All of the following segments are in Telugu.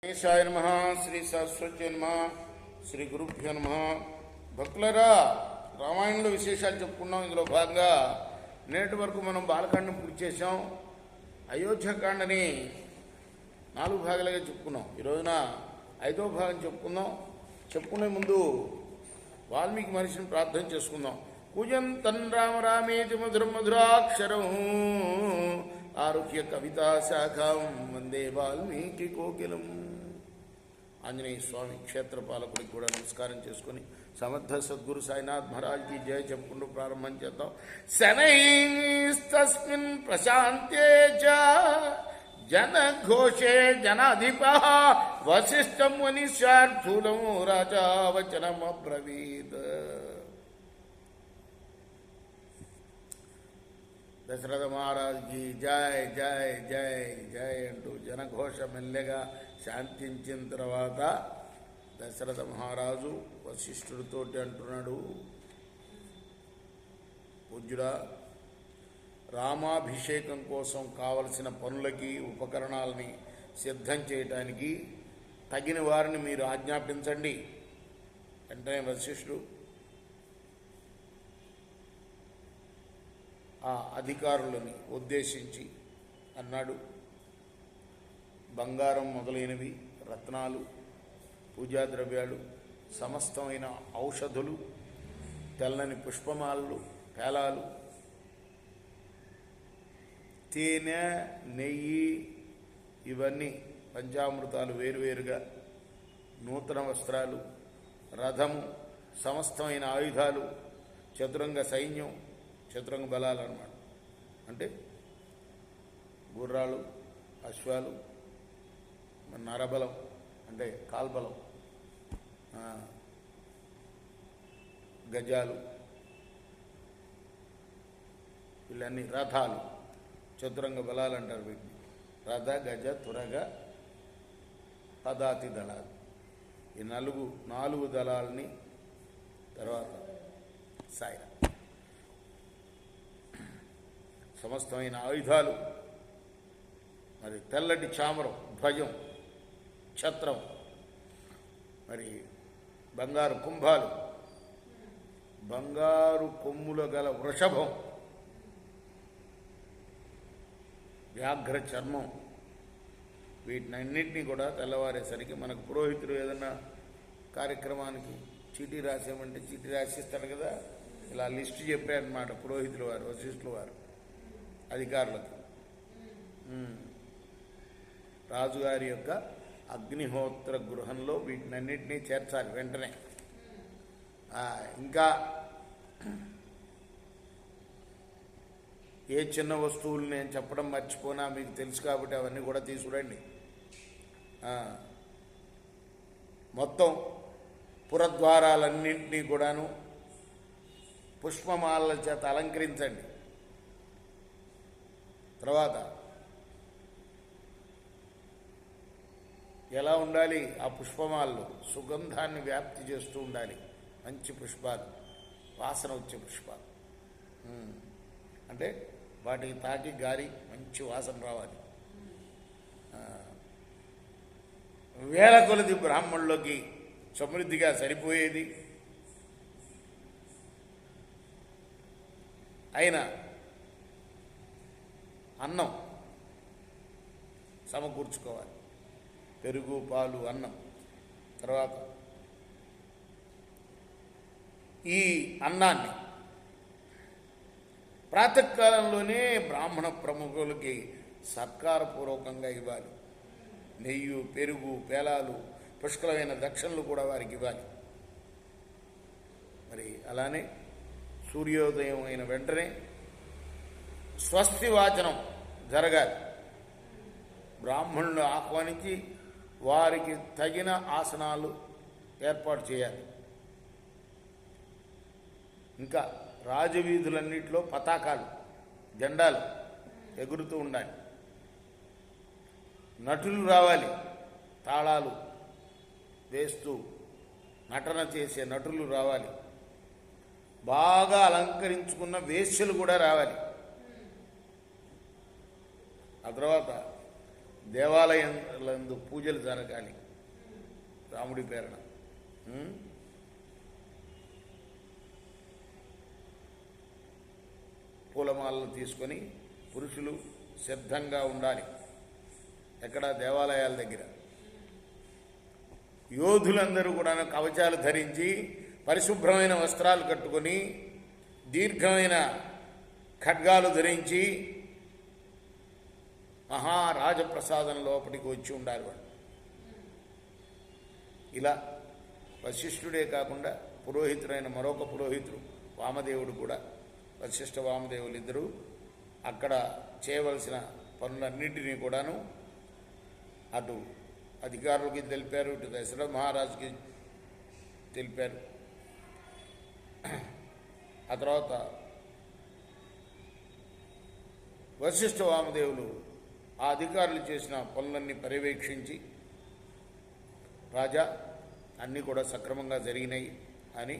గణేశాయ నమః. శ్రీ సరస్వతి నమః. శ్రీ గురుభ్యో నమః. భక్తులరా, రామాయణంలో విశేషాలు చెప్పుకున్నాం. ఇందులో భాగంగా నేటి వరకు మనం బాలకాండం పూర్తి చేసాం. అయోధ్యకాండని 4 భాగాలుగా చెప్పుకున్నాం. ఈ రోజున 5వ భాగం చెప్పుకుందాం. చెప్పుకునే ముందు వాల్మీకి మహర్షిని ప్రార్థన చేసుకుందాం. కూజంతం రామ రామేతి మధురం మధురాక్షరం ఆరుహ్య కవితా శాఖం వందే వాల్మీకి కోకిలం. ఆంజనేయ స్వామి క్షేత్రపాలకుడికి కూడా నమస్కారం చేసుకుని సమర్థ సద్గురు సాయినాథ్ మహారాజ్కి జయ చెప్పుకుంటూ ప్రారంభం చేద్దాం. శనైస్తస్మిన్ ప్రశాంతే చ జనఘోషే జనాధిప వశిష్ఠం మునిశార్థూలం రాజా వచనమబ్రవీత్. దశరథ మహారాజుకి జయ జయ జయ జయ అంటూ జనఘోష మెల్లగా శాంతించిన తర్వాత దశరథ మహారాజు వశిష్ఠుడితోటి అంటున్నాడు, పూజ్యుడా, రామాభిషేకం కోసం కావలసిన పనులకి ఉపకరణాలని సిద్ధం చేయటానికి తగిన వారిని మీరు ఆజ్ఞాపించండి. వెంటనే వశిష్ఠుడు ఆ అధికారులని ఉద్దేశించి అన్నాడు, బంగారం మొదలైనవి, రత్నాలు, పూజా ద్రవ్యాలు, సమస్తమైన ఔషధులు, తెల్లని పుష్పమాలలు, పేలాలు, తేనె, నెయ్యి, ఇవన్నీ పంచామృతాలు వేరువేరుగా, నూతన వస్త్రాలు, రథము, సమస్తమైన ఆయుధాలు, చతురంగ సైన్యం, చతురంగ బలాలు అన్నమాట. అంటే గుర్రాలు, అశ్వాలు, నరబలం అంటే కాల్బలం, గజాలు, వీళ్ళన్నీ రథాలు, చతురంగ బలాలు అంటారు వీటిని. రథ, గజ, తురగ, పదాతి దళాలు. ఈ 4 దళాలని తర్వాత సాయి సమస్తమైన ఆయుధాలు, మరి తెల్లటి చామరం, ధ్వజం, ఛత్రం, మరి బంగారు కుంభాలు, బంగారు కొమ్ముల గల వృషభం, వ్యాఘ్ర చర్మం, వీటినన్నింటినీ కూడా తెల్లవారేసరికి మనకు పురోహితుడు ఏదన్నా కార్యక్రమానికి చీటీ రాసేమంటే చీటీ రాసిస్తాడు కదా, ఇలా లిస్టు చెప్పారన్నమాట పురోహితుల వారు, వశిష్ఠుల వారు అధికారులకు. రాజుగారి యొక్క అగ్నిహోత్ర గృహంలో వీటినన్నింటినీ చేర్చాలి వెంటనే. ఇంకా ఏ చిన్న వస్తువులు నేను చెప్పడం మర్చిపోనా మీకు తెలుసు కాబట్టి అవన్నీ కూడా తీసుకురండి. మొత్తం పురద్వారాలన్నింటినీ కూడాను పుష్పమాలల చేత అలంకరించండి. తర్వాత ఎలా ఉండాలి? ఆ పుష్పమాలలో సుగంధాన్ని వ్యాప్తి చేస్తూ ఉండాలి. మంచి పుష్పాలు, వాసన వచ్చే పుష్పాలు, అంటే వాటికి తాకి గారి మంచి వాసన రావాలి. వేల కొలది బ్రాహ్మణులకి సమృద్ధిగా సరిపోయేది అయినా అన్నం సమకూర్చుకోవాలి. పెరుగు, పాలు, అన్నం. తర్వాత ఈ అన్నాన్ని ప్రాతకాలంలోనే బ్రాహ్మణ ప్రముఖులకి సత్కారపూర్వకంగా ఇవ్వాలి. నెయ్యి, పెరుగు, పేలాలు, పుష్కలమైన దక్షిణలు కూడా వారికి ఇవ్వాలి. మరి అలానే సూర్యోదయం అయిన వెంటనే స్వస్తి వాచనం జరగాలి. బ్రాహ్మణులు ఆహ్వానించి వారికి తగిన ఆసనాలు ఏర్పాటు చేయాలి. ఇంకా రాజవీధులన్నింటిలో పతాకాలు, జెండాలు ఎగురుతూ ఉండాలి. నటులు రావాలి, తాళాలు వేస్తూ నటన చేసే నటులు రావాలి. బాగా అలంకరించుకున్న వేశ్యలు కూడా రావాలి. ఆ తర్వాత దేవాలయంలందు పూజలు జరగాలి రాముడి పేరున. పూలమాలను తీసుకొని పురుషులు సిద్ధంగా ఉండాలి. ఎక్కడ? దేవాలయాల దగ్గర. యోధులందరూ కూడా కవచాలు ధరించి పరిశుభ్రమైన వస్త్రాలు కట్టుకొని దీర్ఘమైన ఖడ్గాలు ధరించి మహారాజప్రసాదం లోపలికి వచ్చి ఉండాలి వాళ్ళు. ఇలా వశిష్ఠుడే కాకుండా పురోహితుడైన మరొక పురోహితుడు వామదేవుడు కూడా, వశిష్ఠ వామదేవులు ఇద్దరు అక్కడ చేయవలసిన పనులన్నింటినీ కూడాను అటు అధికారులకి తెలిపారు, ఇటు దశరథ మహారాజుకి తెలిపారు. ఆ తర్వాత వశిష్ఠ వామదేవులు ఆ అధికారులు చేసిన పనులన్నీ పర్యవేక్షించి, రాజా అన్నీ కూడా సక్రమంగా జరిగినాయి అని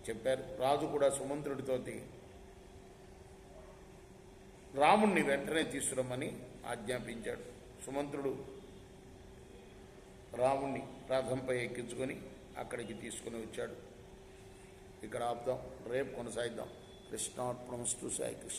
చెప్పారు. రాజు కూడా సుమంత్రుడితోటి రాముణ్ణి వెంటనే తీసుకురమ్మని ఆజ్ఞాపించాడు. సుమంత్రుడు రాముణ్ణి రథంపై ఎక్కించుకొని అక్కడికి తీసుకుని వచ్చాడు. ఇక్కడ ఆపుదాం, రేపు కొనసాగిద్దాం. కృష్ణార్పణమస్తు. సాయి కృష్ణ.